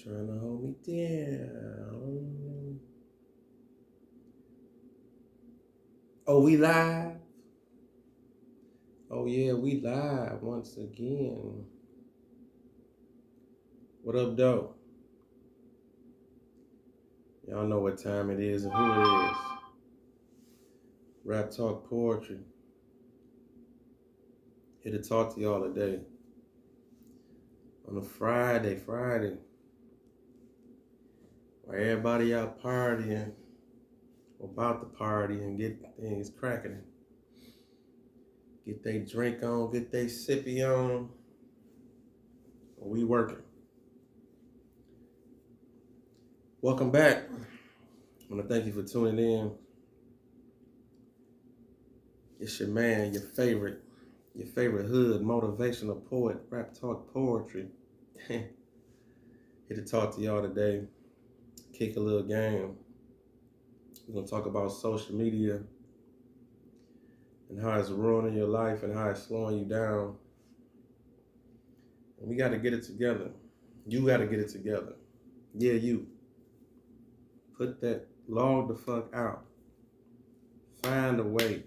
Trying to hold me down. Oh, we live? Oh, yeah, we live once again. What up, though? Y'all know what time it is and who it is. Raptalk Poetry. Here to talk to y'all today. On a Friday. Where everybody out partying. About to party and get things cracking. Get they drink on, get they sippy on. We working. Welcome back. I want to thank you for tuning in. It's your man, your favorite hood motivational poet, Raptalk Poetry. Here to talk to y'all today. Kick a little game. We're gonna talk about social media and how it's ruining your life and how it's slowing you down. And we gotta get it together. You gotta get it together. Yeah, you. Put that log the fuck out. Find a way.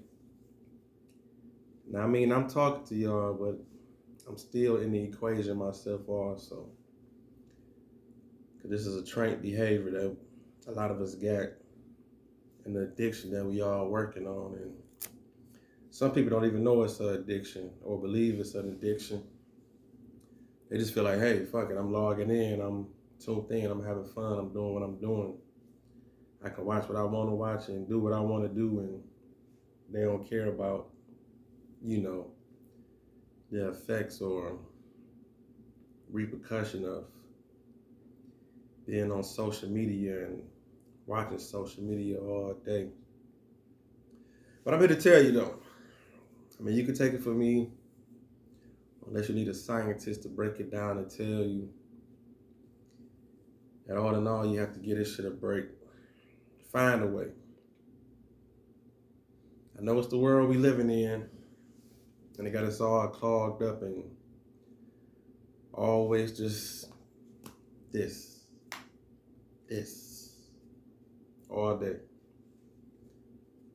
Now, I mean, I'm talking to y'all, but I'm still in the equation myself also. Because this is a trained behavior that a lot of us got, and the addiction that we all working on. And some people don't even know it's an addiction or believe it's an addiction. They just feel like, hey, fuck it, I'm logging in, I'm tuned in, I'm having fun, I'm doing what I'm doing. I can watch what I want to watch and do what I want to do, and they don't care about, the effects or repercussion of being on social media and watching social media all day. But I'm here to tell you though, I mean, you can take it from me, unless you need a scientist to break it down and tell you that all in all, you have to give this shit a break. Find a way. I know it's the world we living in, and they got us all clogged up and always just this all day.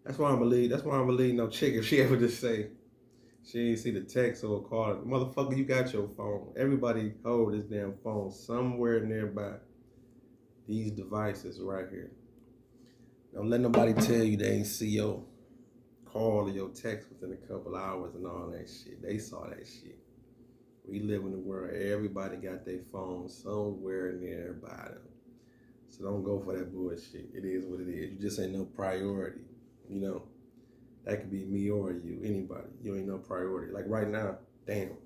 That's why I'm gonna leave no chick if she ever just say she ain't see the text or call it. Motherfucker, you got your phone. Everybody hold this damn phone somewhere nearby. These devices right here. Don't let nobody tell you they ain't see your call or your text within a couple hours and all that shit. They saw that shit. We live in a world everybody got their phone somewhere nearby them. So don't go for that bullshit. It is what it is. You just ain't no priority. That could be me or you, anybody. You ain't no priority. Like right now, damn.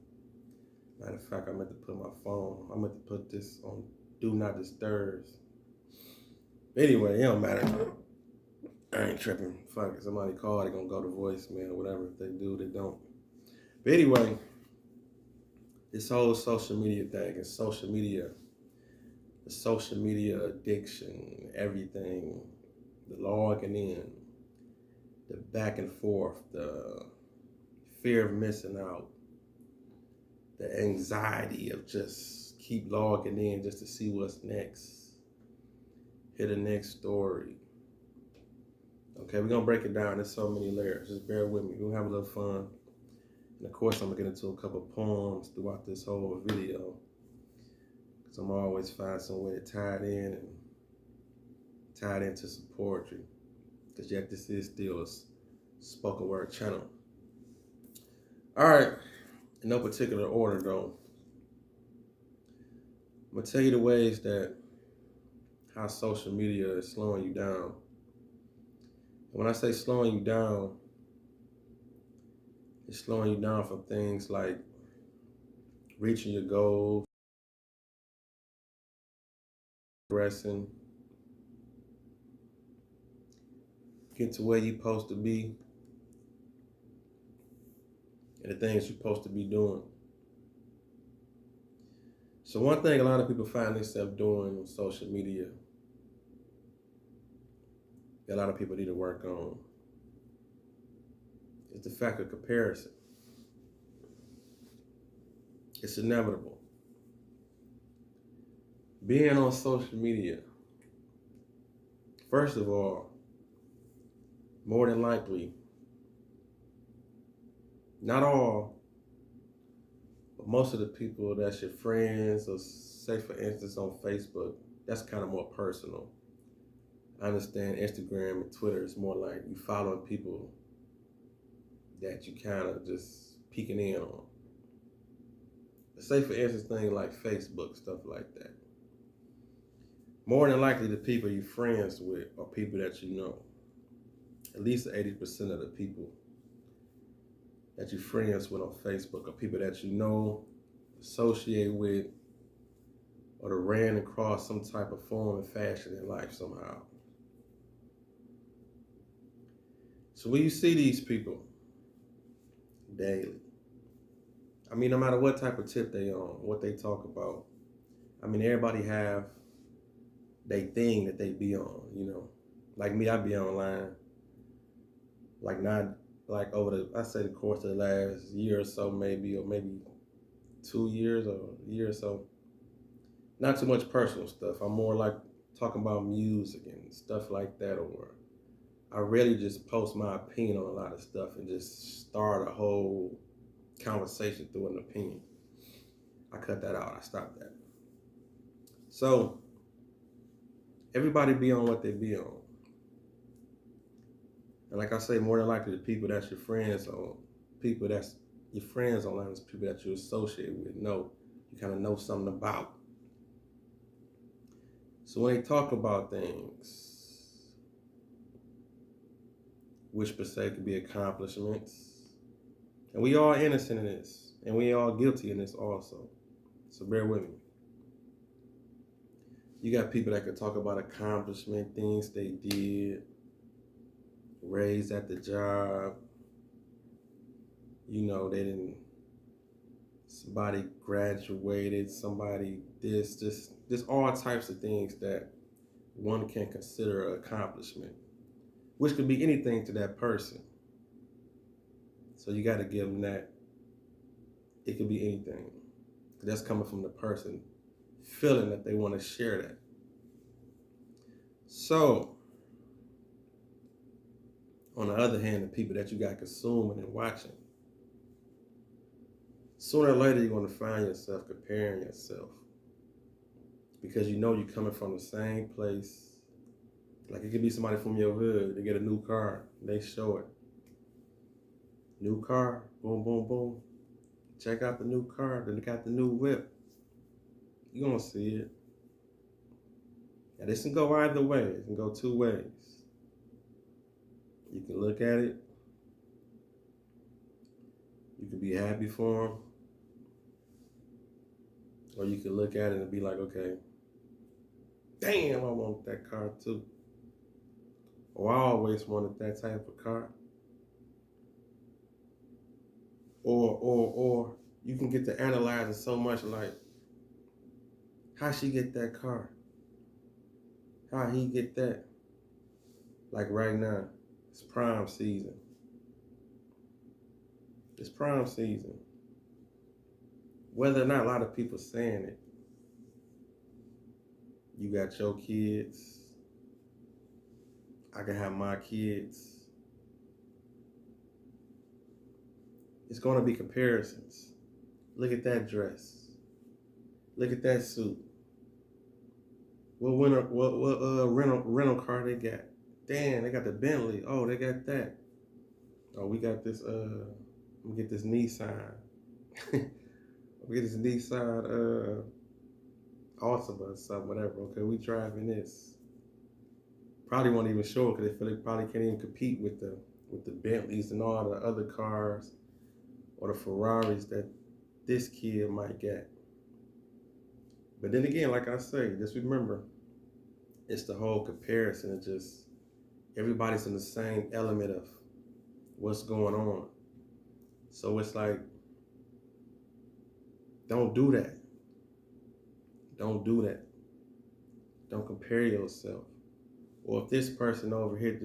Matter of fact, I meant to put my phone, I meant to put this on Do Not Disturb. Anyway, it don't matter. I ain't tripping. Fuck it. Somebody call, they gonna go to voicemail, whatever. If they do, they don't. But anyway, this whole social media thing and the social media addiction, everything, the logging in, the back and forth, the fear of missing out, the anxiety of just keep logging in just to see what's next, hit the next story. Okay, we're gonna break it down. There's so many layers. Just bear with me. We're gonna have a little fun. And of course, I'm gonna get into a couple of poems throughout this whole video, because I'm always find some way to tie it in and tie it into some poetry. Because yet this is still a spoken word channel. All right, in no particular order though. I'm gonna tell you the ways that how social media is slowing you down. And when I say slowing you down, it's slowing you down from things like reaching your goals, progressing, get to where you're supposed to be, and the things you're supposed to be doing. So one thing a lot of people find themselves doing on social media, that a lot of people need to work on, is the fact of comparison. It's inevitable. Being on social media, first of all, more than likely, not all, but most of the people that's your friends, or say for instance on Facebook, that's kind of more personal. I understand Instagram and Twitter is more like you following people that you kind of just peeking in on. But say for instance, things like Facebook, stuff like that. More than likely, the people you're friends with are people that you know. At least 80% of the people that you're friends with on Facebook are people that you know, associate with, or that ran across some type of form and fashion in life somehow. So when you see these people daily, I mean, no matter what type of tip they on, what they talk about, I mean, everybody have they thing that they be on, you know. Like me, I be online, like not like over the, I say the course of the last year or so, maybe, or maybe 2 years or a year or so. Not too much personal stuff. I'm more like talking about music and stuff like that, or I really just post my opinion on a lot of stuff and just start a whole conversation through an opinion. I cut that out. I stopped that. So everybody be on what they be on. And like I say, more than likely the people that's your friends on, people that's your friends online is people that you associate with, know, you kind of know something about. So when they talk about things, which per se could be accomplishments, and we all innocent in this, and we all guilty in this also. So bear with me. You got people that can talk about accomplishment, things they did, raised at the job, you know, they didn't, somebody graduated, somebody this, just all types of things that one can consider an accomplishment, which could be anything to that person. So you got to give them that. It could be anything. That's coming from the person feeling that they want to share that. So, on the other hand, the people that you got consuming and watching, sooner or later you're going to find yourself comparing yourself, because you know you're coming from the same place. Like it could be somebody from your hood, they get a new car, they show it. New car, boom, boom, boom. Check out the new car, then they got the new whip. You're going to see it. Now this can go either way, it can go two ways. You can look at it, you can be happy for them, or you can look at it and be like, okay, damn, I want that car too. Or I always wanted that type of car. Or you can get to analyzing so much, like, how she get that car? How he get that? Like right now, it's prime season. It's prime season. Whether or not a lot of people saying it, you got your kids, I can have my kids. It's going to be comparisons. Look at that dress. Look at that suit. What rental car they got? Damn, they got the Bentley. Oh, they got that. Oh, we got this. We get this Nissan. We get this Nissan Altima or something, whatever. Okay, we driving this. Probably won't even show it because they feel they probably can't even compete with the Bentleys and all the other cars or the Ferraris that this kid might get. But then again, like I say, just remember, it's the whole comparison. It's just everybody's in the same element of what's going on. So it's like, don't do that. Don't do that. Don't compare yourself. Or if this person over here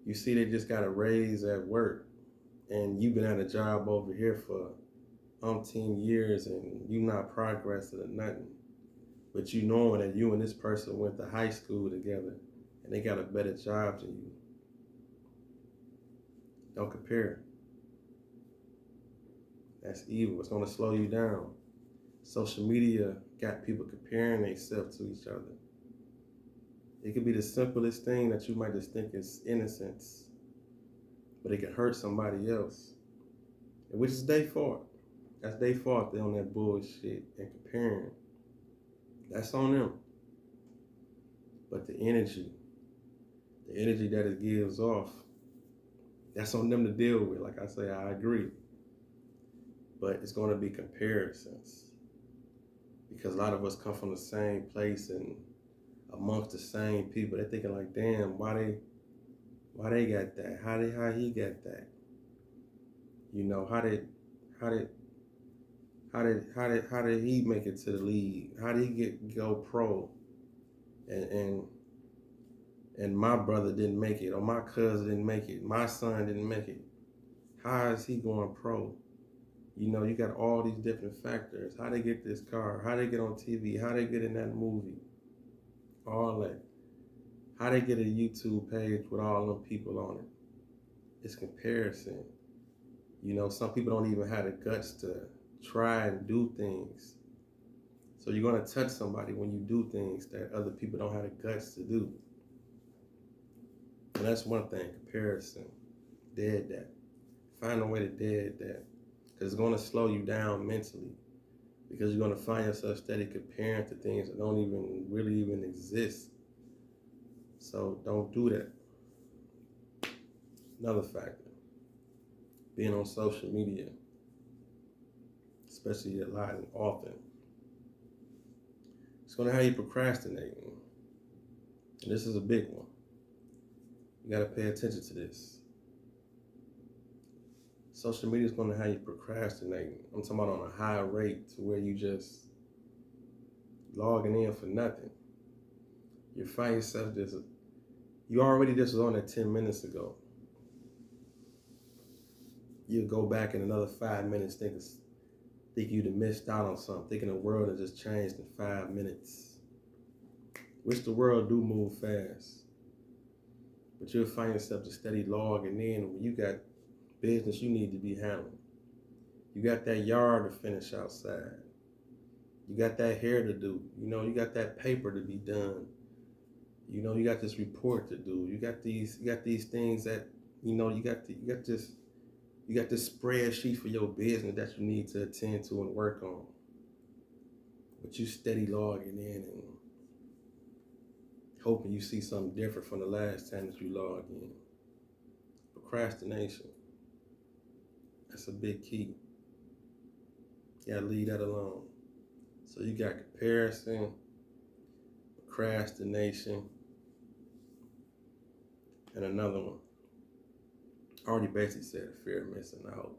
you see they just got a raise at work and you've been at a job over here for umpteen years and you not progressing or nothing. But you knowing that you and this person went to high school together and they got a better job than you. Don't compare. That's evil. It's going to slow you down. Social media got people comparing themselves to each other. It could be the simplest thing that you might just think is innocence, but it can hurt somebody else, which is their fault. That's their fault. They're on that bullshit and comparing. That's on them. But the energy that it gives off, that's on them to deal with. Like I say, I agree. But it's going to be comparisons. Because a lot of us come from the same place and amongst the same people. They're thinking like, damn, why they got that? How he got that? You know, how did he make it to the league? How did he go pro? And my brother didn't make it, or my cousin didn't make it, my son didn't make it. How is he going pro? You know, you got all these different factors. How they get this car? How they get on TV? How they get in that movie? All that. How they get a YouTube page with all them people on it? It's comparison. You know, some people don't even have the guts to try and do things. So you're going to touch somebody when you do things that other people don't have the guts to do. And that's one thing, comparison. Dead that. Find a way to dead that. Because it's going to slow you down mentally. Because you're going to find yourself steady comparing to things that don't even really exist. So don't do that. Another factor. Being on social media. Especially a lot and often. It's going to have you procrastinating. And this is a big one. You got to pay attention to this. Social media is going to have you procrastinating. I'm talking about on a high rate to where you just logging in for nothing. You find yourself you already just was on that 10 minutes ago. You go back in another 5 minutes think you'd have missed out on something, thinking the world has just changed in 5 minutes. Which the world do move fast. But you'll find yourself just steady logging in when you got business you need to be handling. You got that yard to finish outside. You got that hair to do. You know, you got that paper to be done. You know, you got this report to do. You got these things that, you know, you got this spreadsheet for your business that you need to attend to and work on. But you steady logging in and hoping you see something different from the last time that you logged in. Procrastination. That's a big key. You gotta leave that alone. So you got comparison, procrastination, and another one. I already basically said fear of missing out.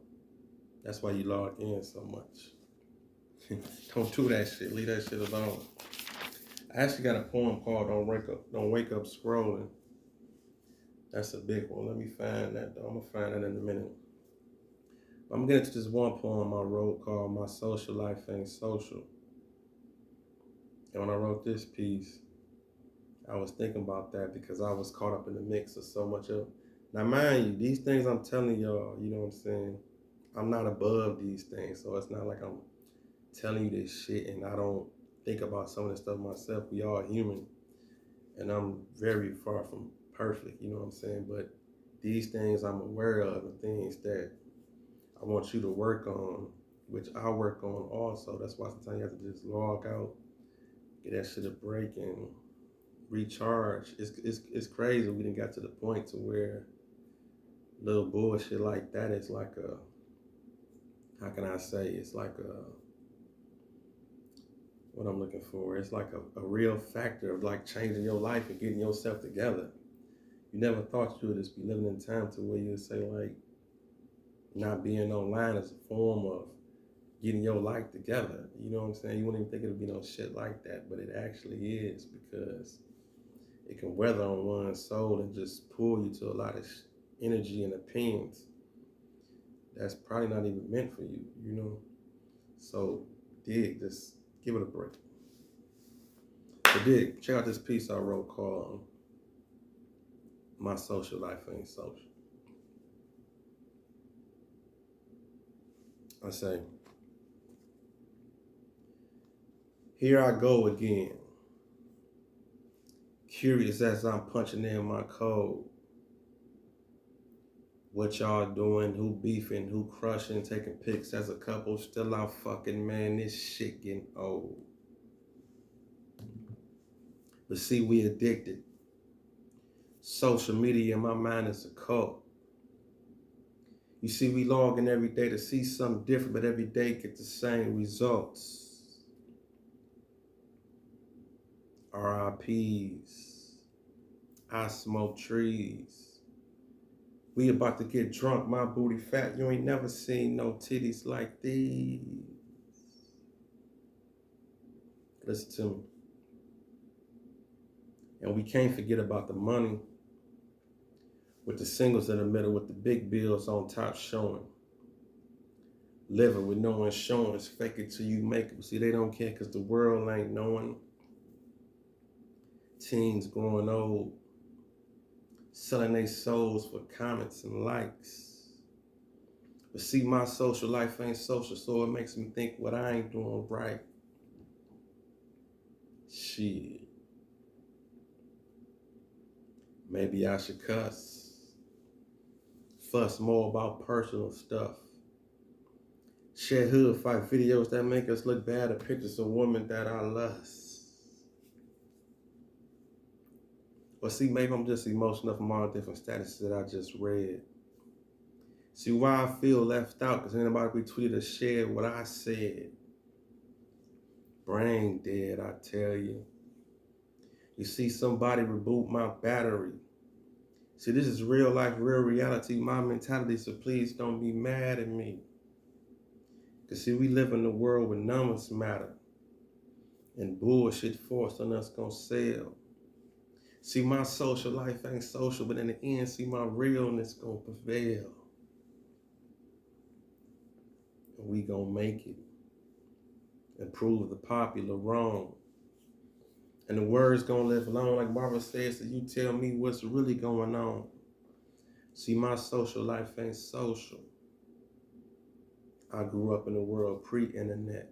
That's why you log in so much. Don't do that shit. Leave that shit alone. I actually got a poem called Don't Wake Up Scrolling. That's a big one. Let me find that though. I'm gonna find that in a minute. I'm gonna get into this one poem I wrote called My Social Life Ain't Social. And when I wrote this piece, I was thinking about that because I was caught up in the mix of so much of. Now mind you, these things I'm telling y'all, you know what I'm saying? I'm not above these things, so it's not like I'm telling you this shit and I don't think about some of this stuff myself. We all human, and I'm very far from perfect, you know what I'm saying? But these things I'm aware of, the things that I want you to work on, which I work on also. That's why sometimes you have to just log out, get that shit a break and recharge. It's crazy we done got to the point to where little bullshit like that is like a, how can I say, it's like a, what I'm looking for, it's like a real factor of like changing your life and getting yourself together. You never thought you would just be living in time to where you would say like, not being online is a form of getting your life together. You know what I'm saying? You wouldn't even think it'd be no shit like that, but it actually is, because it can weather on one's soul and just pull you to a lot of energy and opinions that's probably not even meant for you, you know? So just give it a break. But dig, check out this piece I wrote called My Social Life Ain't Social. I say, here I go again. Curious as I'm punching in my code. What y'all doing? Who beefing? Who crushing? Taking pics as a couple? Still out fucking, man. This shit getting old. But see, we addicted. Social media in my mind is a cult. You see, we logging every day to see something different, but every day get the same results. RIPs. I smoke trees. We about to get drunk, my booty fat. You ain't never seen no titties like these. Listen to me. And we can't forget about the money. With the singles in the middle, with the big bills on top showing. Living with no insurance, fake it till you make it. See, they don't care because the world ain't knowing. Teens growing old. Selling their souls for comments and likes. But see, my social life ain't social, so it makes me think what I ain't doing right. Shit. Maybe I should cuss. Fuss more about personal stuff. Share hood fight videos that make us look bad at pictures of women that I lust. But see, maybe I'm just emotional from all the different statuses that I just read. See why I feel left out, because anybody retweeted or shared what I said. Brain dead, I tell you. You see somebody reboot my battery. See, this is real life, real reality, my mentality, so please don't be mad at me. Because see, we live in a world where numbers matter. And bullshit forced on us gonna sell. See, my social life ain't social, but in the end, see, my realness gonna prevail. And we gonna make it. And prove the popular wrong. And the words gonna live long, like Barbara says, so you tell me what's really going on. See, my social life ain't social. I grew up in a world pre-internet.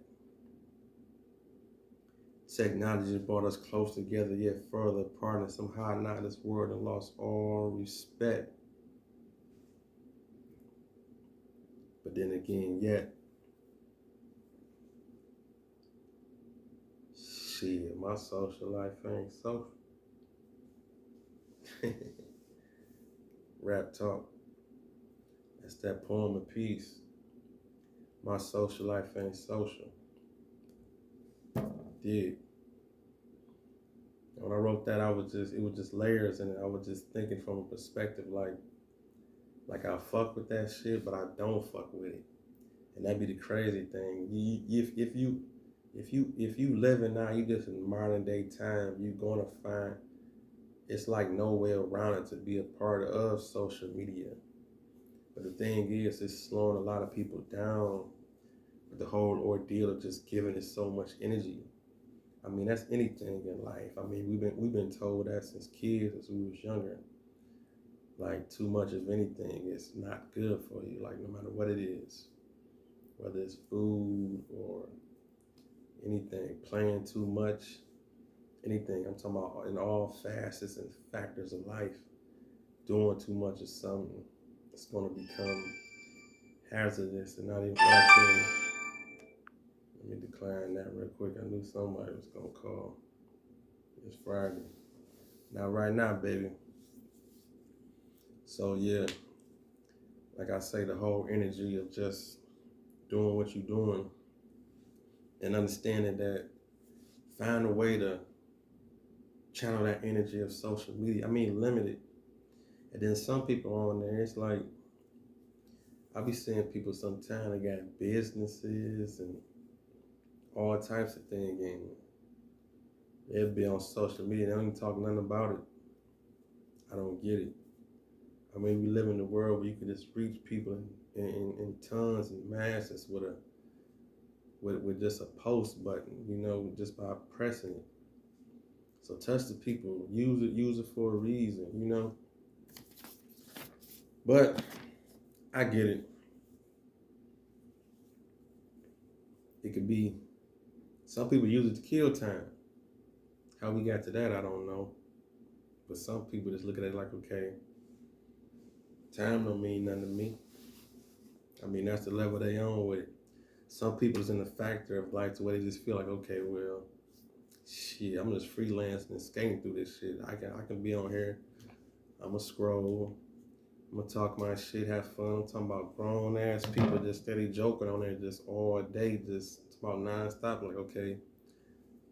Technology brought us close together, yet further apart, and somehow now this world and lost all respect. But then again, yet, shit, my social life ain't social. Raptalk. That's that poem of peace. My social life ain't social. Dig. When I wrote that, it was just layers, and I was just thinking from a perspective like I fuck with that shit, but I don't fuck with it. And that'd be the crazy thing. If you living now, you just in modern day time, you're gonna find it's like no way around it to be a part of social media. But the thing is, it's slowing a lot of people down with the whole ordeal of just giving it so much energy. I mean, that's anything in life. I mean, we've been told that since kids, as we was younger. Like, too much of anything is not good for you, like no matter what it is. Whether it's food or anything, playing too much, anything. I'm talking about in all facets and factors of life. Doing too much of something, it's gonna become hazardous and not even like. Let me decline that real quick. I knew somebody was gonna call. It's Friday. Not right now, baby. So yeah, like I say, the whole energy of just doing what you're doing and understanding that, find a way to channel that energy of social media. I mean, limit it. And then some people on there, it's like, I be seeing people sometimes, they got businesses and all types of things, and they'll be on social media, they don't even talk nothing about it. I don't get it. I mean, we live in a world where you can just reach people in tons and masses with just a post button, you know, just by pressing it. So touch the people, use it for a reason, you know. But I get it. It could be, some people use it to kill time. How we got to that, I don't know. But some people just look at it like, okay, time don't mean nothing to me. I mean, that's the level they on with it. Some people is in the factor of like, to where they just feel like, okay, well, shit, I'm just freelancing and skating through this shit. I can be on here. I'm gonna scroll. I'm gonna talk my shit, have fun. I'm talking about grown ass people just steady joking on there just all day, just about non-stop. Like, okay,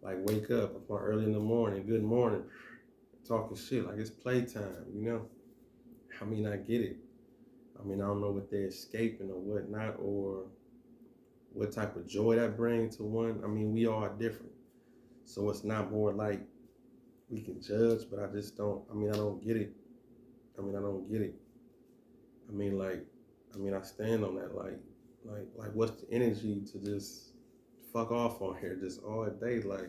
like wake up. I'm early in the morning. Good morning. Talking shit like it's playtime, you know? I mean, I get it. I mean, I don't know what they're escaping or whatnot, or what type of joy that brings to one. I mean, we all are different. So it's not more like we can judge, but I just don't, I mean, I don't get it. I mean, I don't get it. I mean, I stand on that. Like, what's the energy to just fuck off on here just all day? Like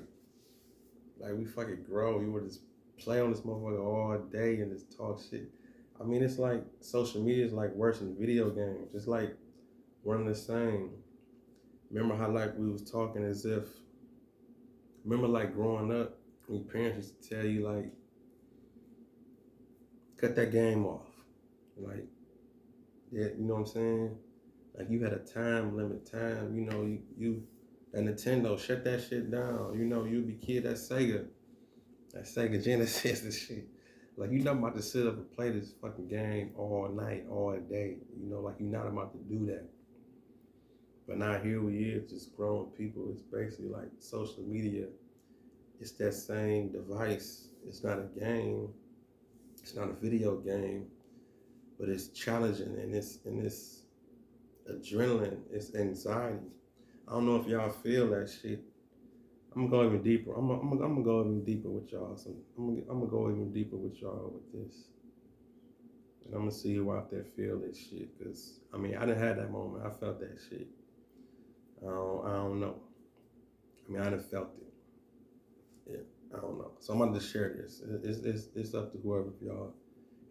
we fucking grow. You would just play on this motherfucker all day and just talk shit. I mean, it's like social media is like worse than video games. It's like one and the same. Remember how like we was talking as if, remember like growing up, when your parents used to tell you like, cut that game off. Like, yeah, you know what I'm saying? Like you had a time limit, you know, you that Nintendo, shut that shit down. You know, you be kid that Sega Genesis and shit. Like you're not about to sit up and play this fucking game all night, all day. You know, like you're not about to do that. But now here we is, just grown people. It's basically like social media. It's that same device. It's not a game. It's not a video game, but it's challenging and it's adrenaline. It's anxiety. I don't know if y'all feel that shit. I'm gonna go even deeper. I'm gonna go even deeper with y'all. So I'm gonna go even deeper with y'all with this. And I'm gonna see who out there feel this shit. Cause I mean, I done had that moment. I felt that shit. I don't know. I mean, I done felt it. Yeah, I don't know. So I'm gonna just share this. It's up to whoever of y'all,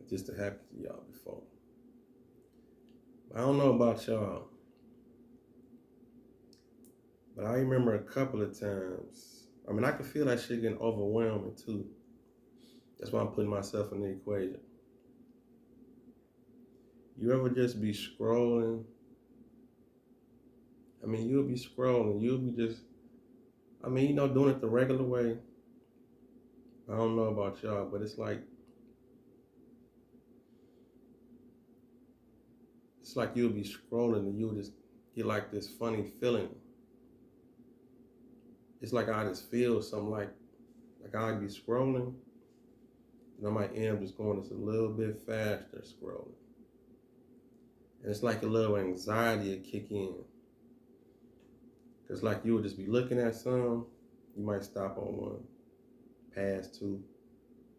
if this to happen to y'all before. But I don't know about y'all. But I remember a couple of times. I mean, I can feel that shit getting overwhelming too. That's why I'm putting myself in the equation. You ever just be scrolling? I mean, you'll be scrolling. You'll be just, I mean, you know, doing it the regular way. I don't know about y'all, but it's like you'll be scrolling and you'll just get like this funny feeling. It's like I just feel something like I'll be scrolling and I might end up just going just a little bit faster scrolling. And it's like a little anxiety will kick in. Cause like you would just be looking at some, you might stop on one, pass two,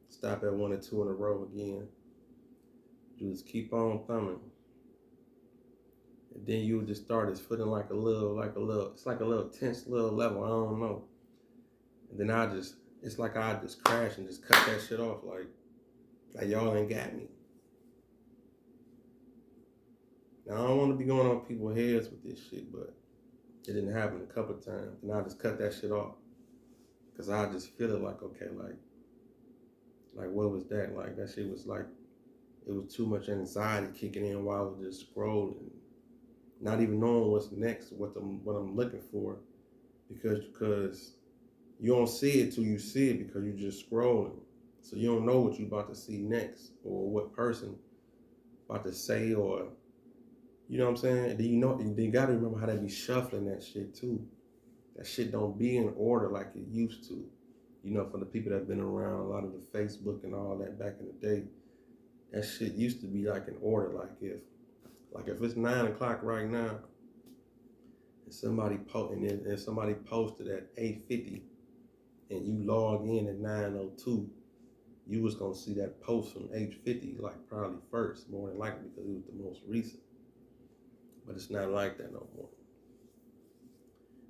stop at one or two in a row again. You just keep on thumbing. And then you would just start as feeling like a little, it's like a little tense little level, I don't know. And then it's like I just crash and just cut that shit off like y'all ain't got me. Now I don't want to be going on people's heads with this shit, but it didn't happen a couple of times. And I just cut that shit off. Cause I just feel it like, okay, like what was that? Like that shit was like, it was too much anxiety kicking in while I was just scrolling. Not even knowing what's next, what I'm looking for. Because you don't see it till you see it because you're just scrolling. So you don't know what you're about to see next or what person about to say or, you know what I'm saying? And then you gotta remember how they be shuffling that shit too. That shit don't be in order like it used to. You know, for the people that have been around, a lot of the Facebook and all that back in the day, that shit used to be like in order. Like if it's 9 o'clock right now, and somebody posted at 8:50, and you log in at 9:02, you was gonna see that post from 8:50 like probably first, more than likely because it was the most recent. But it's not like that no more.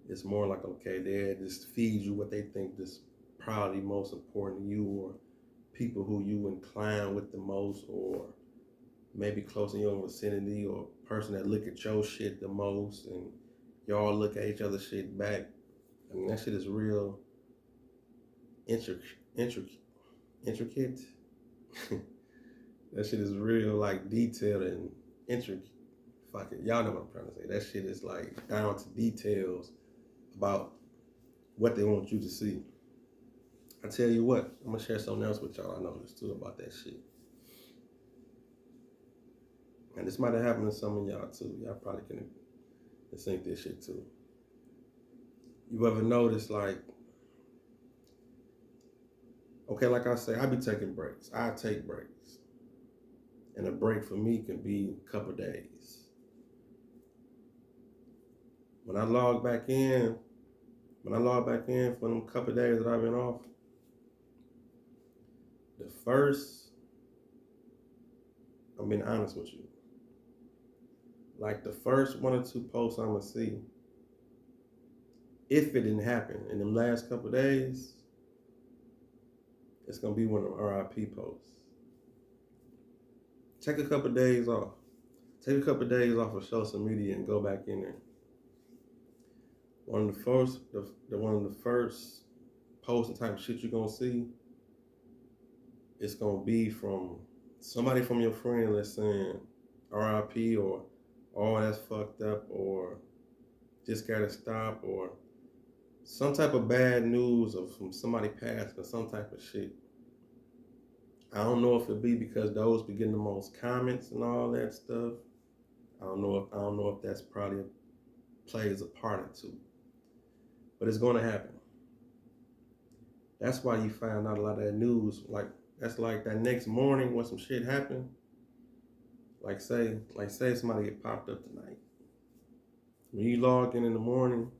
It's more like, okay, they just feed you what they think this probably most important to you, or people who you incline with the most, or maybe close in your vicinity, or person that look at your shit the most, and y'all look at each other's shit back. I mean, that shit is real intricate. That shit is real, like, detailed and intricate. Fuck it, y'all know what I'm trying to say. That shit is like down to details about what they want you to see. I tell you what, I'm gonna share something else with y'all I noticed too about that shit. And this might have happened to some of y'all too. Y'all probably can think this shit too. You ever notice, like, okay, like I say, I be taking breaks. I take breaks. And a break for me can be a couple days. When I log back in for them couple days that I've been off, I'm being honest with you, like the first 1 or 2 posts I'm gonna see, if it didn't happen in them last couple days, it's gonna be one of them RIP posts. Take a couple days off. Take a couple days off of social media and go back in there. One of the first posts and type of shit you're gonna see, it's gonna be from somebody from your friend that's saying RIP, or oh, that's fucked up, or just gotta stop, or some type of bad news from somebody passing, or some type of shit. I don't know if it'll be because those be getting the most comments and all that stuff. I don't know if that's probably plays a part or two. But it's gonna happen. That's why you find out a lot of that news. Like, that's like that next morning when some shit happened. Like say somebody get popped up tonight. When you log in the morning,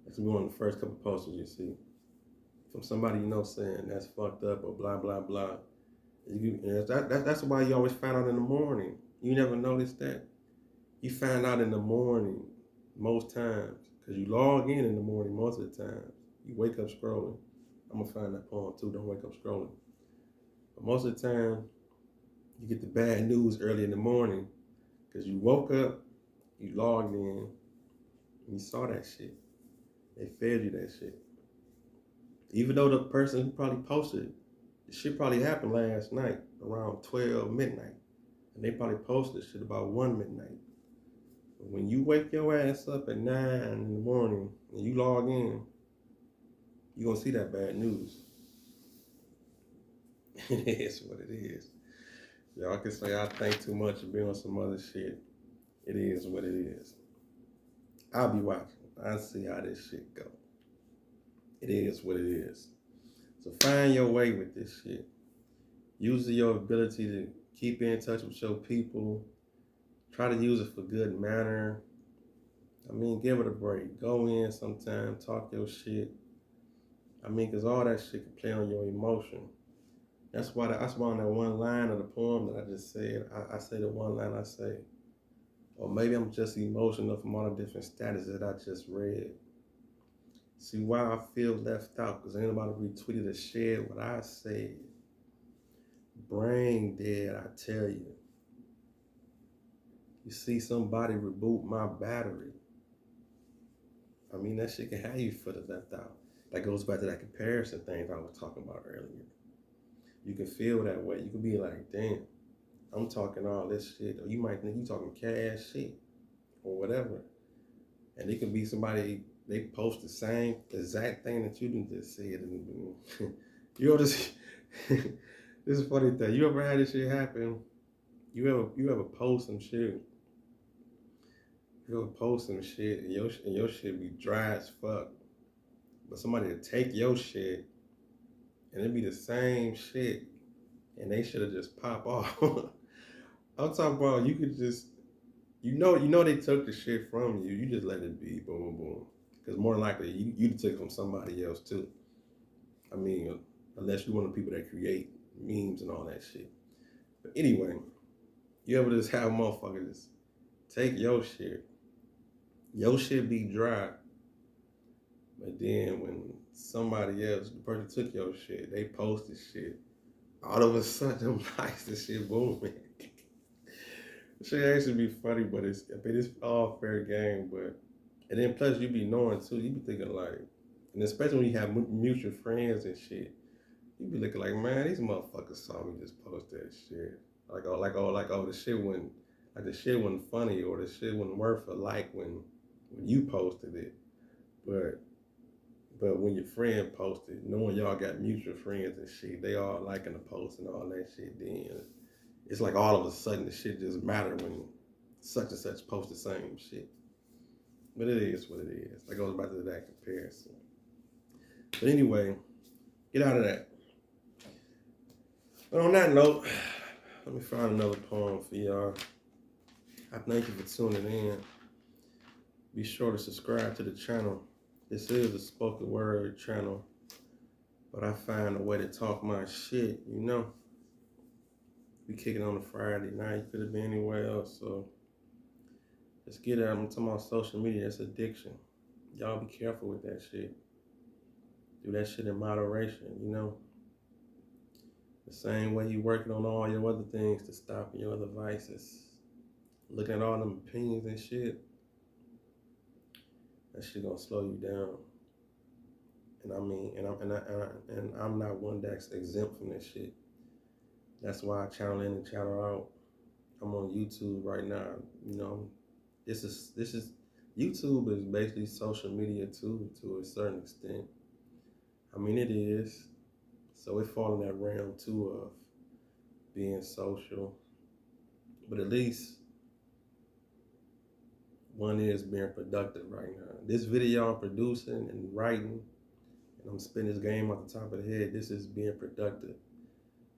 that's gonna be one of the first couple posts you see from somebody you know saying that's fucked up or blah blah blah. That's why you always find out in the morning. You never noticed that? You find out in the morning most times because you log in the morning most of the time. You wake up scrolling. I'm gonna find that poem too. Don't wake up scrolling. But most of the time, you get the bad news early in the morning because you woke up, you logged in, and you saw that shit. They fed you that shit. Even though the person who probably posted it, the shit probably happened last night around 12 midnight. And they probably posted shit about 1 midnight. But when you wake your ass up at 9 in the morning and you log in, you're gonna see that bad news. It is what it is. Y'all can say I think too much and be on some other shit. It is what it is. I'll be watching. I'll see how this shit go. It is what it is. So find your way with this shit. Use your ability to keep in touch with your people. Try to use it for good manner. I mean, give it a break. Go in sometime, talk your shit. I mean, because all that shit can play on your emotion. That's why on that one line of the poem that I just said, I say the one line I say, or maybe I'm just emotional from all the different status that I just read. See why I feel left out, because ain't nobody retweeted or shared what I said. Brain dead, I tell you. You see somebody reboot my battery. I mean, that shit can have you for the left out. That goes back to that comparison thing I was talking about earlier. You can feel that way. You can be like, damn, I'm talking all this shit. Or you might think you talking cash shit or whatever. And it can be somebody, they post the same exact thing that you just said. And you know, this is a funny thing. You ever had this shit happen? You ever post some shit? You ever post some shit and your shit be dry as fuck. But somebody to take your shit and it be the same shit and they should have just pop off. I'm talking about you could just, you know they took the shit from you. You just let it be, boom, boom. Because more than likely, you took it from somebody else too. I mean, unless you're one of the people that create memes and all that shit. But anyway, you ever just have motherfuckers take your shit be dry, But then when somebody else, the person took your shit, they posted shit. All of a sudden, them likes and shit booming. Shit actually be funny, but it's all fair game. But and then plus you be knowing too, you be thinking like, and especially when you have mutual friends and shit, you be looking like, man, these motherfuckers saw me just post that shit. The shit wasn't like the shit wasn't funny or the shit wasn't worth a like when you posted it. But when your friend posted, knowing y'all got mutual friends and shit, they all liking the post and all that shit, then it's like all of a sudden the shit just matter when such and such post the same shit. But it is what it is. That goes back to that comparison. But anyway, get out of that. But on that note, let me find another poem for y'all. I thank you for tuning in. Be sure to subscribe to the channel. This is a spoken word channel, but I find a way to talk my shit, you know. We kicking on a Friday night, could have been anywhere else, so let's get it. I'm talking about social media, that's addiction. Y'all be careful with that shit. Do that shit in moderation, you know. The same way you working on all your other things to stop your other vices. Looking at all them opinions and shit, that shit gonna slow you down. And I mean, and I'm not one that's exempt from this shit. That's why I channel in and channel out. I'm on YouTube right now. You know, this is YouTube is basically social media too, to a certain extent. I mean, it is. So it falls in that realm too of being social. But at least one is being productive right now. This video I'm producing and writing, and I'm spinning this game off the top of the head, this is being productive.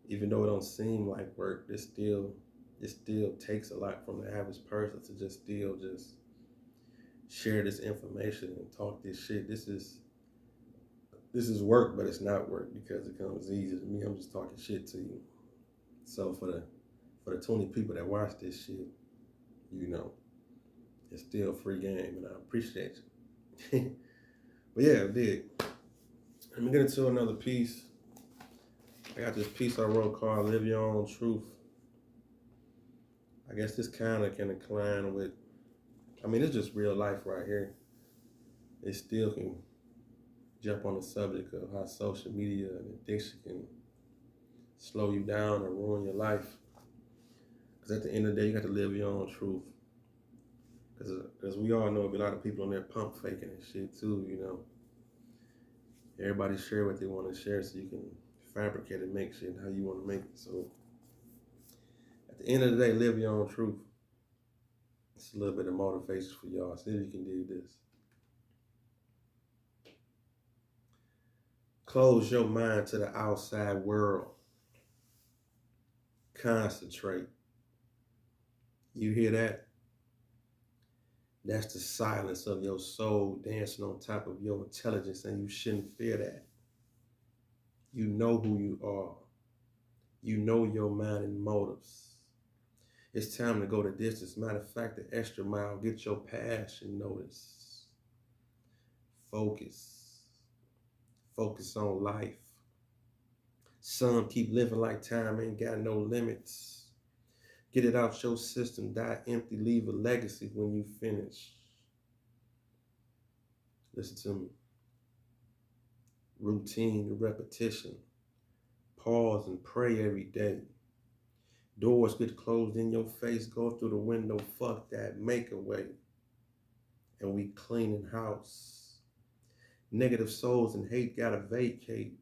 Even though it don't seem like work, it still takes a lot from the average person to just share this information and talk this shit. This is work, but it's not work because it comes easy to me. I'm just talking shit to you. So for the 20 people that watch this shit, you know, it's still free game, and I appreciate you. But yeah, I did. Let me get into another piece. I got this piece I wrote called "Live Your Own Truth." I guess this kind of can incline with, I mean, it's just real life right here. It still can jump on the subject of how social media and addiction can slow you down or ruin your life. Because at the end of the day, you got to live your own truth. Because we all know a lot of people on there pump faking and shit too, you know. Everybody share what they want to share so you can fabricate and make shit how you want to make it. So at the end of the day, live your own truth. It's a little bit of motivation for y'all. See if you can do this. Close your mind to the outside world. Concentrate. You hear that? That's the silence of your soul dancing on top of your intelligence, and you shouldn't fear that. You know who you are. You know your mind and motives. It's time to go the distance. Matter of fact, the extra mile, get your passion notice. Focus. Focus on life. Some keep living like time ain't got no limits. Get it out your system, die empty, leave a legacy when you finish. Listen to me. Routine, repetition. Pause and pray every day. Doors get closed in your face, go through the window, fuck that, make a way. And we cleaning house. Negative souls and hate gotta vacate.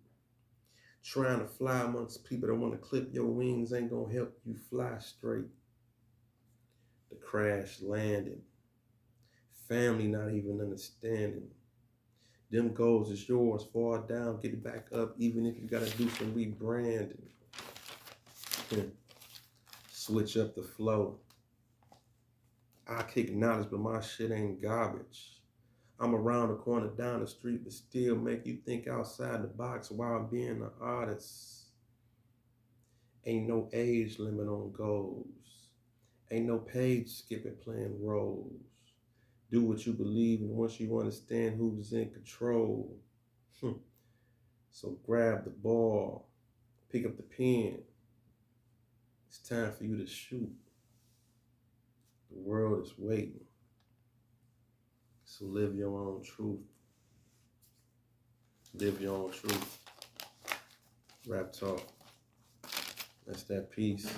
Trying to fly amongst people that want to clip your wings ain't gonna help you fly straight. The crash landing. Family not even understanding. Them goals is yours, fall down, get it back up, even if you gotta do some rebranding. Switch up the flow. I kick knowledge, but my shit ain't garbage. I'm around the corner, down the street, but still make you think outside the box while being an artist. Ain't no age limit on goals. Ain't no page skipping playing roles. Do what you believe, and once you understand who's in control, so grab the ball, pick up the pen. It's time for you to shoot. The world is waiting. So live your own truth. Live your own truth. Raptalk. That's that piece.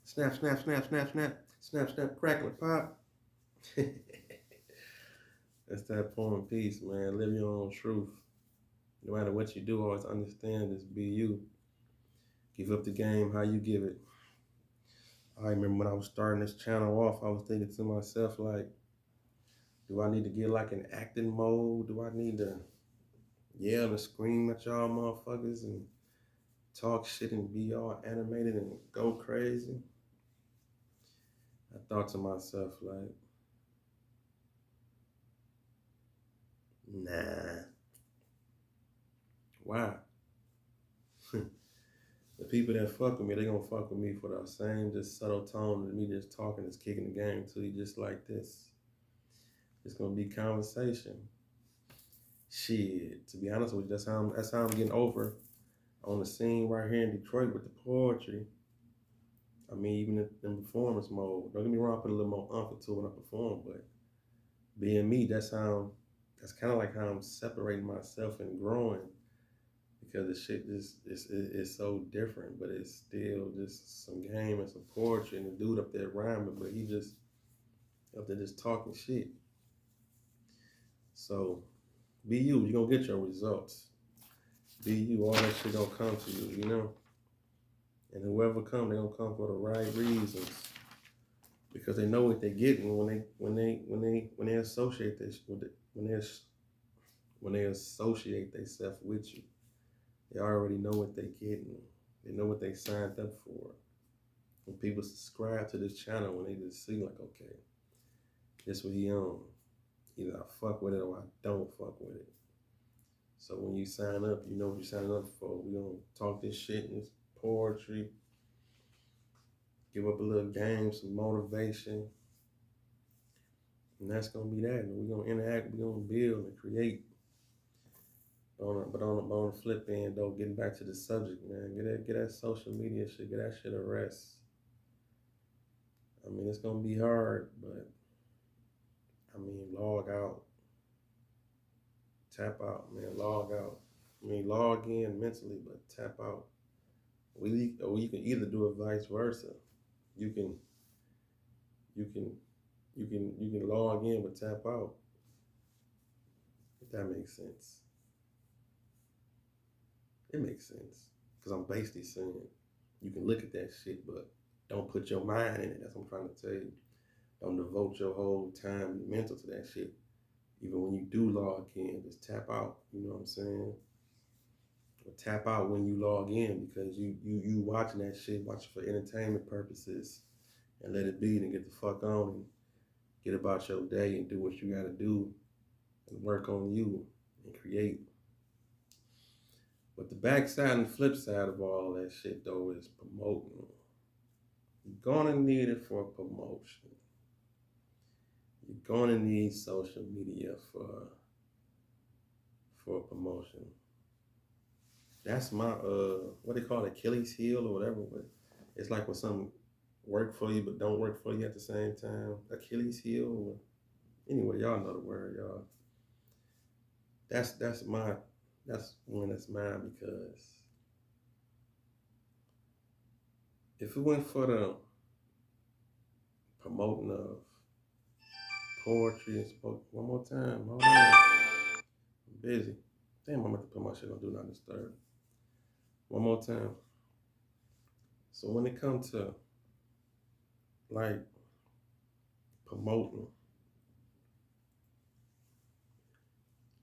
Snap, snap, snap, snap, snap. Snap, snap, crackle, pop. That's that poem piece, man. Live your own truth. No matter what you do, always understand this. Be you. Give up the game how you give it. I remember when I was starting this channel off, I was thinking to myself, like, do I need to get like an acting mode? Do I need to yell and scream at y'all motherfuckers and talk shit and be all animated and go crazy? I thought to myself, like, nah. Why? The people that fuck with me, they gonna fuck with me for the same just subtle tone of me just talking, just kicking the game to you just like this. It's gonna be conversation. Shit, to be honest with you, that's how I'm getting over on the scene right here in Detroit with the poetry. I mean, even in performance mode. Don't get me wrong, I put a little more umph into it when I perform, but being me, that's kind of like how I'm separating myself and growing, because the shit just is so different, but it's still just some game and some poetry, and the dude up there rhyming, but he just up there just talking shit. So be you, you're gonna get your results. Be you, all that shit gonna come to you, you know? And whoever come, they gonna come for the right reasons, because they know what they're getting when they associate this with it, when they associate themselves with you. They already know what they're getting. They know what they signed up for. When people subscribe to this channel, when they just see like, okay, this what he on. Either I fuck with it or I don't fuck with it. So when you sign up, you know what you're signing up for. We gonna talk this shit and this poetry. Give up a little game, some motivation. And that's gonna be that. And we're gonna interact, we're gonna build and create. But on the flip end though, getting back to the subject, man, get that social media shit, get that shit a rest. I mean, it's gonna be hard, but I mean, log out. Tap out, man, log out. I mean, log in mentally, but tap out. Or you can either do it vice versa. You can log in but tap out. If that makes sense. It makes sense. Because I'm basically saying you can look at that shit, but don't put your mind in it. That's what I'm trying to tell you. Don't devote your whole time and mental to that shit. Even when you do log in, just tap out. You know what I'm saying? Or tap out when you log in, because you watching that shit, watching for entertainment purposes, and let it be and get the fuck on and get about your day and do what you gotta do and work on you and create. But the backside and flip side of all that shit though is promoting. You're gonna need it for promotion. You're gonna need social media for promotion. That's my what they call it, Achilles heel or whatever, but it's like when something work for you but don't work for you at the same time. Achilles heel. Anyway, y'all know the word, y'all. That's mine, because if it went for the promoting of poetry and spoke one more time, hold on. I'm busy. Damn, I'm about to put my shit on Do Not Disturb. One more time. So when it comes to like promoting,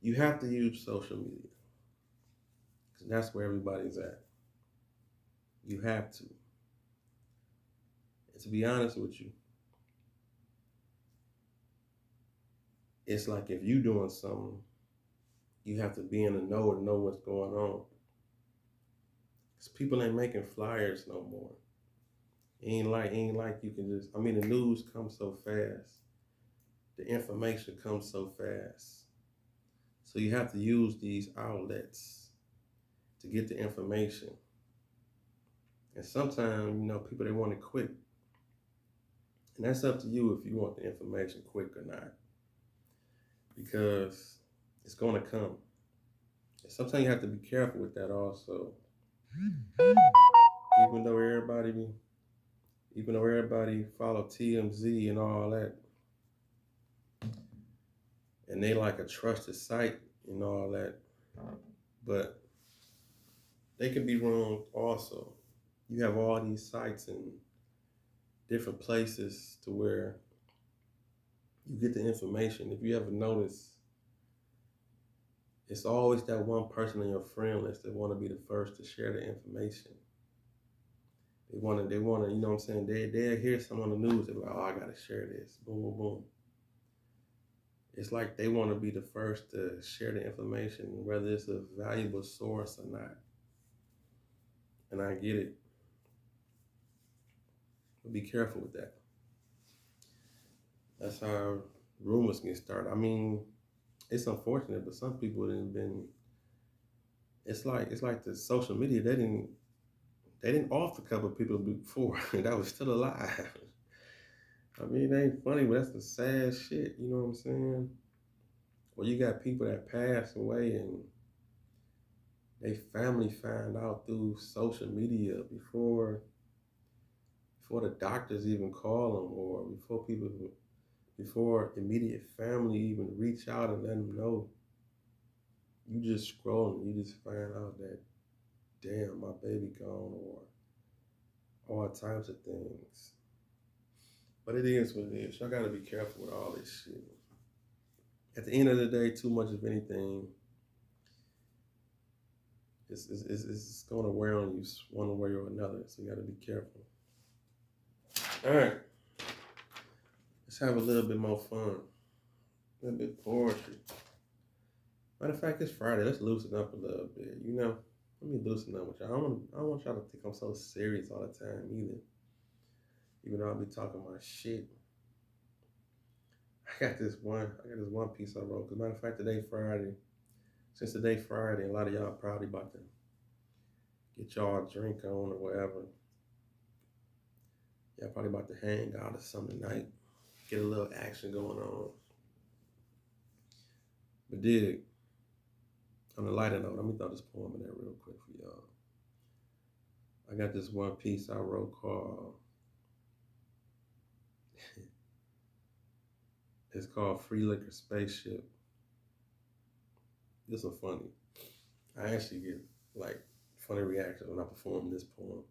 you have to use social media, because that's where everybody's at. You have to. And to be honest with you, it's like if you doing something, you have to be in the know and know what's going on. Because people ain't making flyers no more. It ain't like you can just, I mean, the news comes so fast. the information comes so fast. So you have to use these outlets to get the information. And sometimes, people, they want it quick. And that's up to you if you want the information quick or not. Because it's going to come. And sometimes you have to be careful with that also. Even though everybody follow TMZ and all that, and they like a trusted site and all that, but they can be wrong also. You have all these sites in different places to where you get the information. If you ever notice, it's always that one person on your friend list that want to be the first to share the information. They want to, you know what I'm saying? They'll hear someone on the news, they're like, oh, I got to share this. Boom, boom, boom. It's like they want to be the first to share the information, whether it's a valuable source or not. And I get it. But be careful with that. That's how rumors get started. I mean, it's unfortunate, but some people didn't been. It's like the social media. They didn't off a couple of people before that was still alive. I mean, it ain't funny, but that's the sad shit. You know what I'm saying? Well, you got people that pass away and they family find out through social media before the doctors even call them, or before immediate family even reach out and let them know. You just scrolling, you just find out that, damn, my baby gone, or all types of things. But it is what it is. Y'all gotta be careful with all this shit. At the end of the day, too much of anything is gonna wear on you one way or another. So you gotta be careful. All right. Let's have a little bit more fun. A little bit of poetry. Matter of fact, it's Friday. Let's loosen up a little bit. Let me loosen up with y'all. I don't want y'all to think I'm so serious all the time either. Even though I'll be talking my shit. I got this one piece I wrote. Because matter of fact, today Friday. Since today Friday, a lot of y'all probably about to get y'all a drink on or whatever. Y'all probably about to hang out or something tonight. Get a little action going on. But dig, on a lighter note, let me throw this poem in there real quick for y'all. I got this one piece I wrote called, it's called Free Liquor Spaceship. This is funny. I actually get like funny reactions when I perform this poem.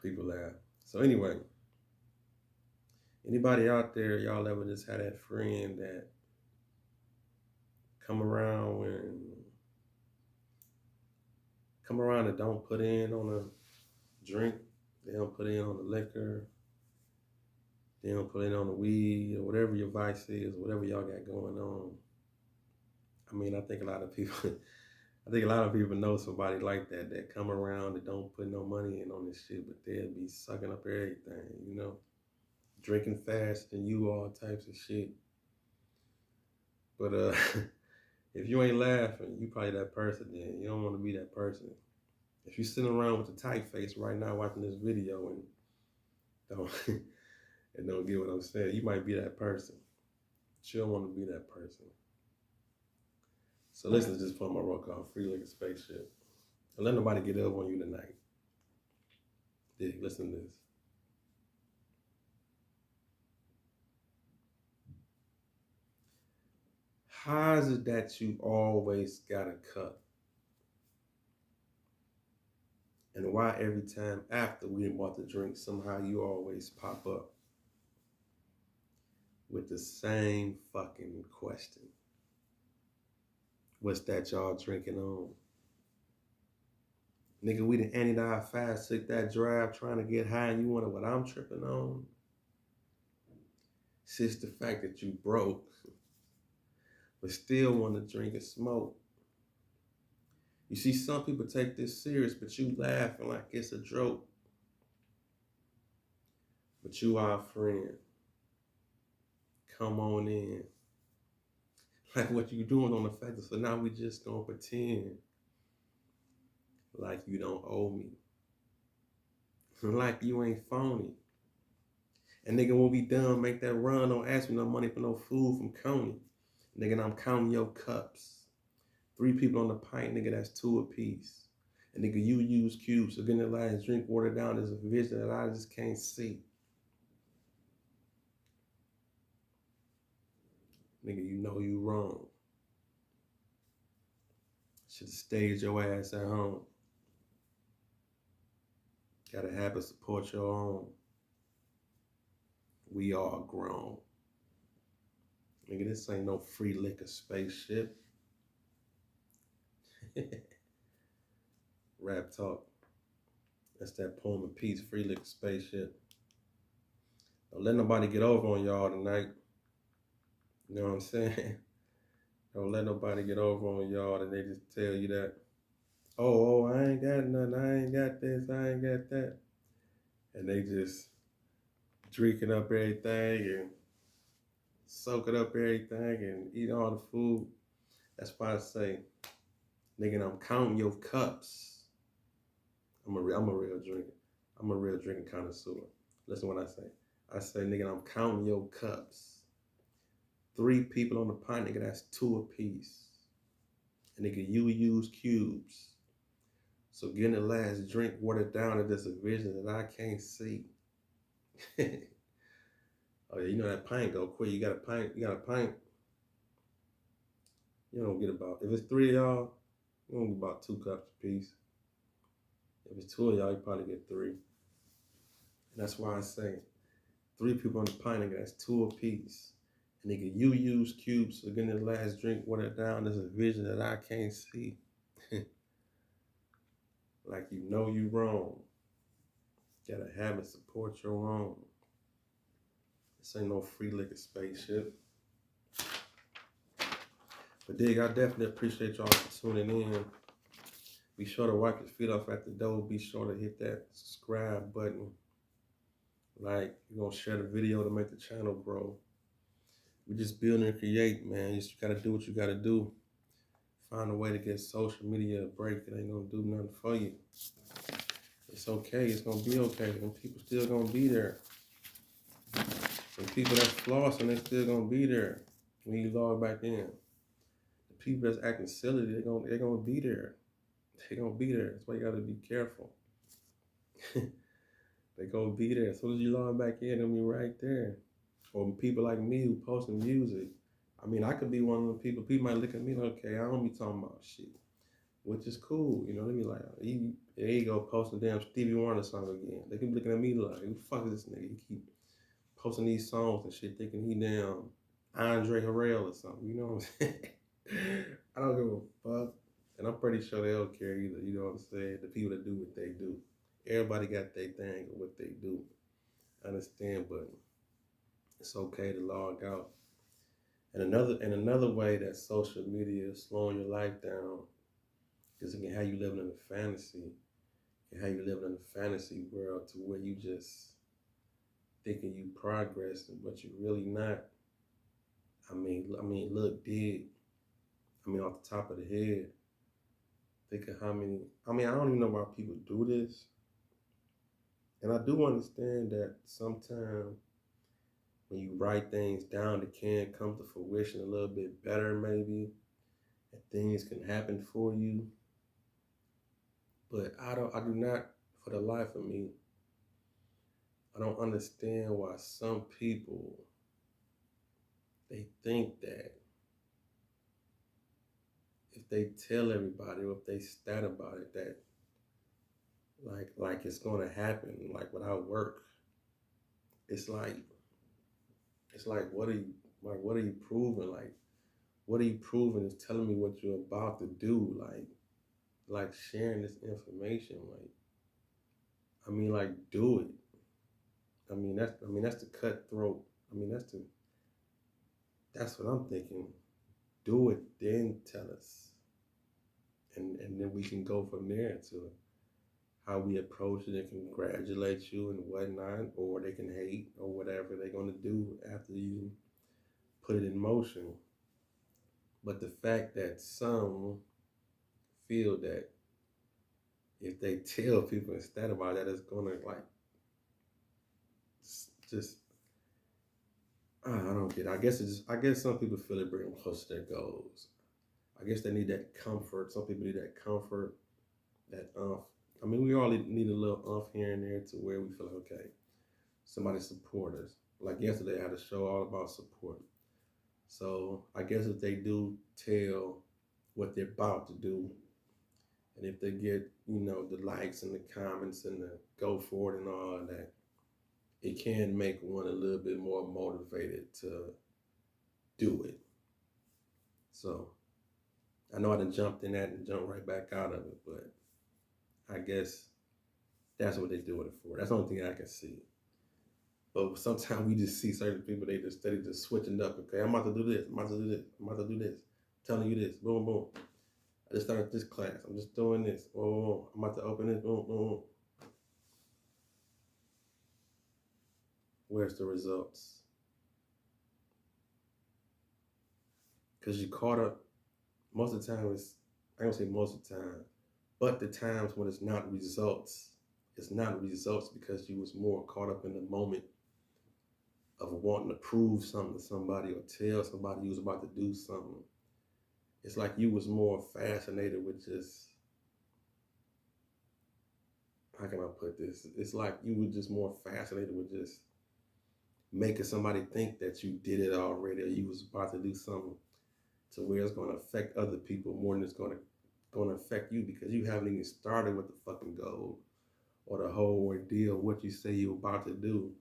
People laugh. So anyway, anybody out there, y'all ever just had that friend that come around and don't put in on a drink, they don't put in on the liquor, they don't put in on the weed, or whatever your vice is, whatever y'all got going on. I mean, I think a lot of people know somebody like that come around that don't put no money in on this shit, but they'll be sucking up everything, drinking fast and you all types of shit. But if you ain't laughing, you probably that person then. You don't want to be that person. If you're sitting around with a tight face right now watching this video and don't get what I'm saying, you might be that person. But you don't want to be that person. So listen to this poem I wrote called Free Liquor Spaceship. Don't let nobody get up on you tonight. Dig, listen to this. How is it that you always got a cut? And why every time after we bought the drink, somehow you always pop up with the same fucking question? What's that y'all drinking on? Nigga, we done ended our fast, took that drive trying to get high, and you wonder what I'm tripping on? It's just the fact that you broke, but still want to drink and smoke. You see, some people take this serious, but you laughing like it's a joke. But you our friend. come on in. Like what you doing on the fact. So now we just gonna pretend like you don't owe me. Like you ain't phony. And nigga, when we done, make that run. Don't ask me no money for no food from Coney. Nigga, I'm counting your cups. 3 people on the pint, nigga, that's 2 apiece. And nigga, you use cubes. So getting the last drink watered down is a vision that I just can't see. Nigga, you know you wrong. Should've stayed your ass at home. Gotta have a support your own. We all grown. Nigga, this ain't no free liquor spaceship. Raptalk. That's that poem of peace, free liquor spaceship. Don't let nobody get over on y'all tonight. You know what I'm saying? Don't let nobody get over on y'all and they just tell you that, oh, I ain't got nothing, I ain't got this, I ain't got that. And they just drinking up everything and soaking up everything and eat all the food. That's why I say, nigga, I'm counting your cups. I'm a real drinker. I'm a real drinking connoisseur. Listen what I say. I say, nigga, I'm counting your cups. 3 people on the pint, nigga, that's 2 apiece. And nigga, you use cubes. So getting the last drink watered down is just a vision that I can't see. Oh yeah, you know that pint go quick. You got a pint. You don't get about, if it's 3 of y'all, you don't get about 2 cups apiece. If it's 2 of y'all, you probably get 3. And that's why I say 3 people on the pint, nigga, that's 2 apiece. And nigga, you use cubes, so getting the last drink watered down is a vision that I can't see. Like you know you wrong. Gotta have it, support your own. This ain't no free liquor spaceship. But dig, I definitely appreciate y'all for tuning in. Be sure to wipe your feet off at the door. Be sure to hit that subscribe button. Like, you're gonna share the video to make the channel grow. We just build and create, man. You just gotta do what you gotta do. Find a way to get social media a break. It ain't gonna do nothing for you. It's okay. It's gonna be okay. And people still gonna be there. And people that's flossing, they still gonna be there when you log back in. The people that's acting silly, they're gonna be there. They're gonna be there. That's why you gotta be careful. They gonna be there. As soon as you log back in, they'll be right there. Or people like me who posting music. I mean, I could be one of the people. People might look at me like, okay, I don't be talking about shit, which is cool. You know, they be like, there you go, posting damn Stevie Wonder song again. They keep looking at me like, who the fuck is this nigga? He keep posting these songs and shit, thinking he damn Andre Harrell or something. You know what I'm saying? I don't give a fuck. And I'm pretty sure they don't care either. You know what I'm saying? The people that do what they do. Everybody got their thing of what they do. I understand, but it's okay to log out. And another way that social media is slowing your life down is again how you living in a fantasy, and how you living in a fantasy world to where you just thinking you progressing, but you're really not. I mean, look, dig. I mean, off the top of the head, think of how many. I mean, I don't even know why people do this, and I do understand that sometimes when you write things down, it can come to fruition a little bit better, maybe, and things can happen for you. But I do not, for the life of me, I don't understand why some people, they think that if they tell everybody or if they stat about it, that like it's gonna happen, like without work. It's like what are you proving? Like, what are you proving is telling me what you're about to do, like sharing this information, like, I mean, like, do it. I mean, that's the cutthroat. I mean, that's what I'm thinking. Do it, then tell us. And then we can go from there to how we approach it and congratulate you and whatnot, or they can hate or whatever they're gonna do after you put it in motion. But the fact that some feel that if they tell people instead about that, it's gonna like just I don't get it. I guess some people feel it bring them close to their goals. I guess they need that comfort. Some people need that comfort, that I mean, we all need a little here and there to where we feel like, okay, somebody support us. Like yesterday, I had a show all about support. So I guess if they do tell what they're about to do, and if they get, the likes and the comments and the go for it and all that, it can make one a little bit more motivated to do it. So I know I done jumped in that and jumped right back out of it, but I guess that's what they do it for. That's the only thing I can see. But sometimes we just see certain people, they just steady just switching up. Okay, I'm about to do this. I'm about to do this. I'm about to do this. I'm telling you this. Boom, boom. I just started this class. I'm just doing this. Oh, I'm about to open it. Boom, boom. Where's the results? Because you caught up. Most of the time, I don't say most of the time, but the times when it's not results because you was more caught up in the moment of wanting to prove something to somebody or tell somebody you was about to do something. It's like you was more fascinated with just, how can I put this? It's like you were just more fascinated with just making somebody think that you did it already or you was about to do something to where it's going to affect other people more than it's going to affect you, because you haven't even started with the fucking goal or the whole ordeal, what you say you're about to do.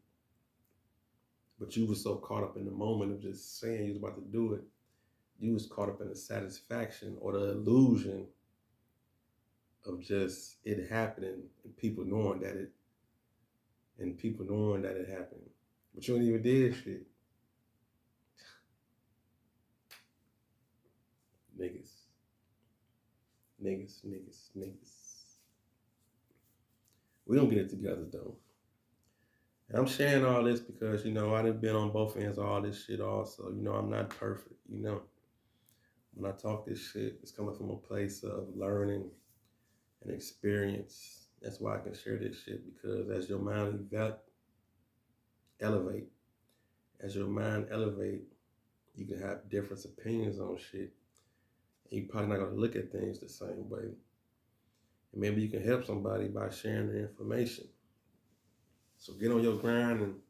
But you were so caught up in the moment of just saying you was about to do it. You was caught up in the satisfaction or the illusion of just it happening and people knowing that it happened. But you ain't even did shit. Niggas. We don't get it together though. And I'm sharing all this because, I done been on both ends of all this shit also. I'm not perfect, When I talk this shit, it's coming from a place of learning and experience. That's why I can share this shit, because as your mind elevate, you can have different opinions on shit. And you're probably not going to look at things the same way. And maybe you can help somebody by sharing the information. So get on your grind, and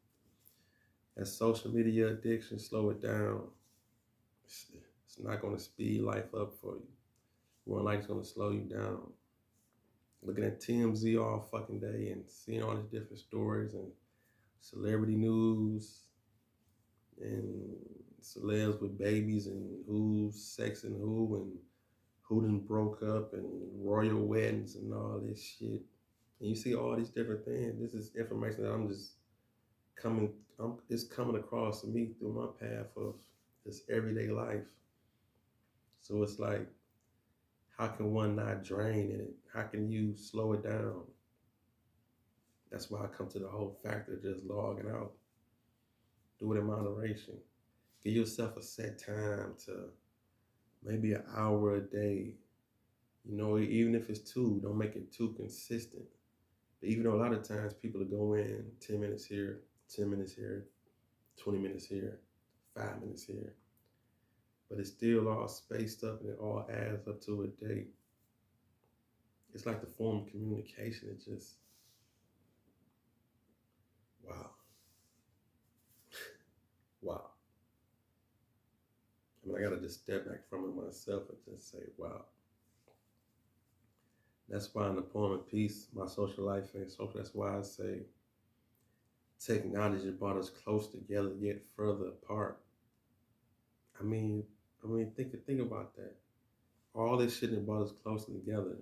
that social media addiction, slow it down. It's not going to speed life up for you. More like it's going to slow you down. Looking at TMZ all fucking day and seeing all these different stories and celebrity news and celebs with babies and who's sexing who and who done broke up and royal weddings and all this shit. And you see all these different things. This is information that it's coming across to me through my path of this everyday life. So it's like, how can one not drain in it? How can you slow it down? That's why I come to the whole factor of just logging out. Do it in moderation. Give yourself a set time to maybe an hour a day. Even if it's 2, don't make it too consistent. But even though a lot of times people go in 10 minutes here, 10 minutes here, 20 minutes here, 5 minutes here. But it's still all spaced up and it all adds up to a day. It's like the form of communication. It just, wow. Wow. I mean, I gotta just step back from it myself and just say, wow. That's why in the poem of peace, my social life ain't social. That's why I say technology brought us close together yet further apart. I mean, think about that. All this shit that brought us closer together.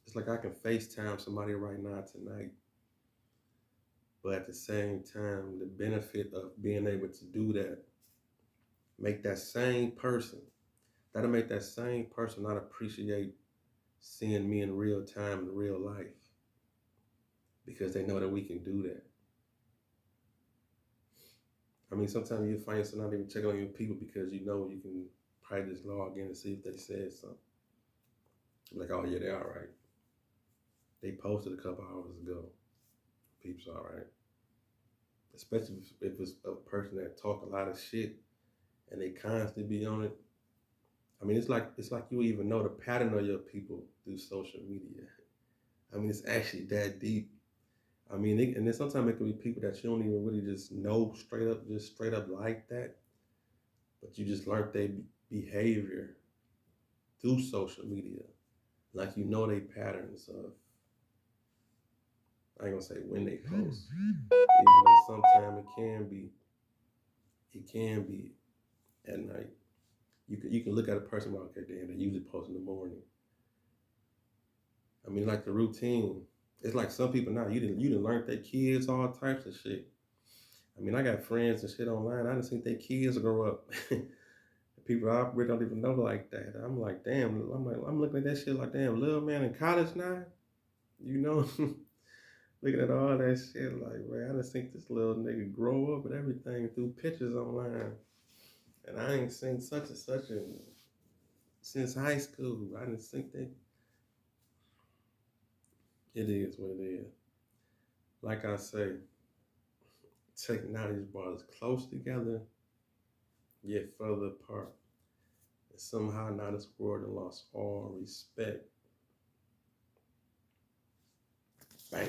It's like I can FaceTime somebody right now tonight. But at the same time, the benefit of being able to do that, that'll make that same person not appreciate seeing me in real time, in real life. Because they know that we can do that. I mean, sometimes you find yourself not even checking on your people because you know you can probably just log in and see if they said something. Like, oh yeah, they all right. They posted a couple hours ago. Peeps all right. Especially if it's a person that talk a lot of shit and they constantly be on it. I mean, it's like you even know the pattern of your people through social media. I mean, it's actually that deep. I mean, and then sometimes it can be people that you don't even really just know straight up like that, but you just learned their behavior through social media. Like you know they patterns of, I ain't gonna say when they post, even though sometimes it can be at night. You can look at a person like, okay, damn, they usually post in the morning. I mean, like the routine. It's like some people now, you didn't learn their kids all types of shit. I mean, I got friends and shit online. I done seen their kids grow up. People I really don't even know like that. I'm like, damn. I'm looking at that shit like, damn, little man in college now. You know, looking at all that shit like, man, I done seen this little nigga grow up and everything through pictures online, and I ain't seen such and such since high school. I didn't think that. It is what it is. Like I say, technology brought us close together, yet further apart. And somehow now this world has lost all respect. Bang.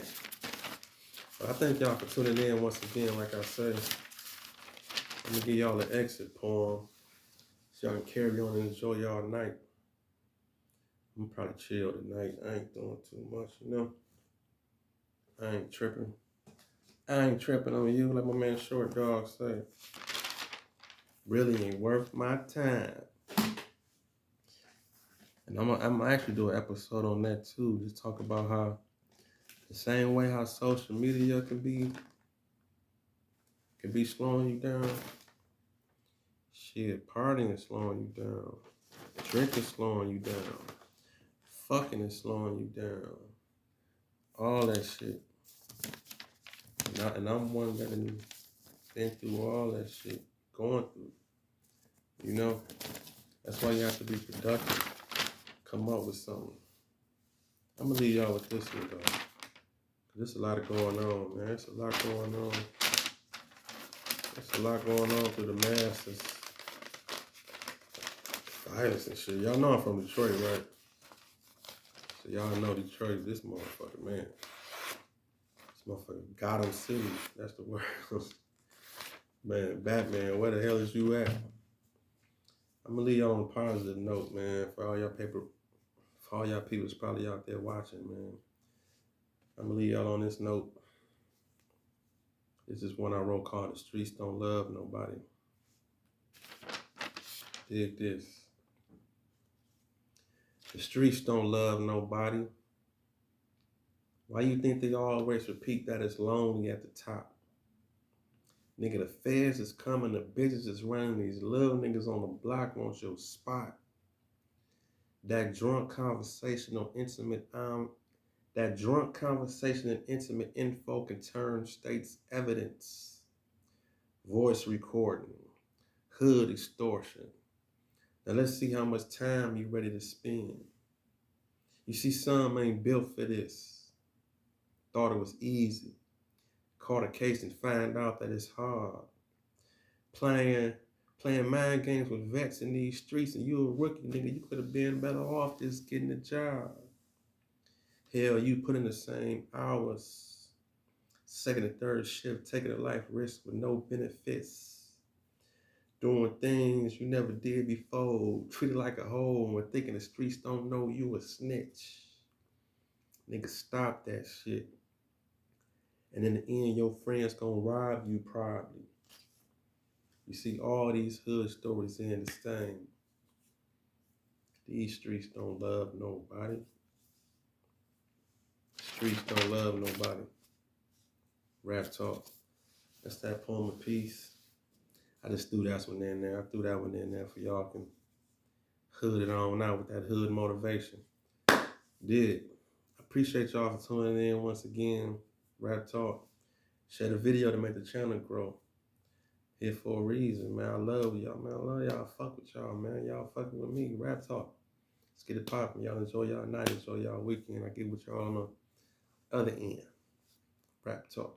But I thank y'all for tuning in once again. Like I say, let me give y'all an exit poem so y'all can carry on and enjoy y'all night. I'm probably chill tonight. I ain't doing too much, you know. I ain't tripping. I ain't tripping on you, like my man Short Dog say. Really ain't worth my time. And I'm actually do an episode on that too. Just talk about how the same way how social media can be slowing you down. Shit, partying is slowing you down. Drinking slowing you down. Fucking is slowing you down. All that shit. And I'm one that been through all that shit. Going through. You know? That's why you have to be productive. Come up with something. I'm gonna leave y'all with this one though. There's a lot going on, man. There's a lot going on. There's a lot going on through the masses. Violence and shit. Y'all know I'm from Detroit, right? So y'all know Detroit, this motherfucker, man. This motherfucker, Gotham City. That's the word. Man, Batman, where the hell is you at? I'm gonna leave y'all on a positive note, man. For all y'all people that's probably out there watching, man. I'm gonna leave y'all on this note. This is one I wrote called The Streets Don't Love Nobody. Dig this. The streets don't love nobody. Why you think they always repeat that it's lonely at the top? Nigga, the feds is coming, the bitches is running, these little niggas on the block want your spot. That drunk conversation and intimate info can turn state's evidence. Voice recording, hood extortion. Now let's see how much time you ready to spend. You see, some ain't built for this. Thought it was easy. Caught a case and find out that it's hard. Playing mind games with vets in these streets, and you a rookie, nigga. You could have been better off just getting a job. Hell, you put in the same hours, second and third shift, taking a life risk with no benefits. Doing things you never did before, treated like a hoe, and thinking the streets don't know you a snitch. Nigga, stop that shit. And in the end, your friends gonna rob you probably. You see, all these hood stories end the same. These streets don't love nobody. Streets don't love nobody. Raptalk. That's that poem of peace. I just threw that one in there. I threw that one in there for y'all can hood it on out with that hood motivation. Did. I appreciate y'all for tuning in once again. Raptalk. Share the video to make the channel grow. Here for a reason, man. I love y'all, man. I love y'all. Fuck with y'all, man. Y'all fucking with me. Raptalk. Let's get it popping. Y'all enjoy y'all night. Enjoy y'all weekend. I get with y'all on the other end. Raptalk.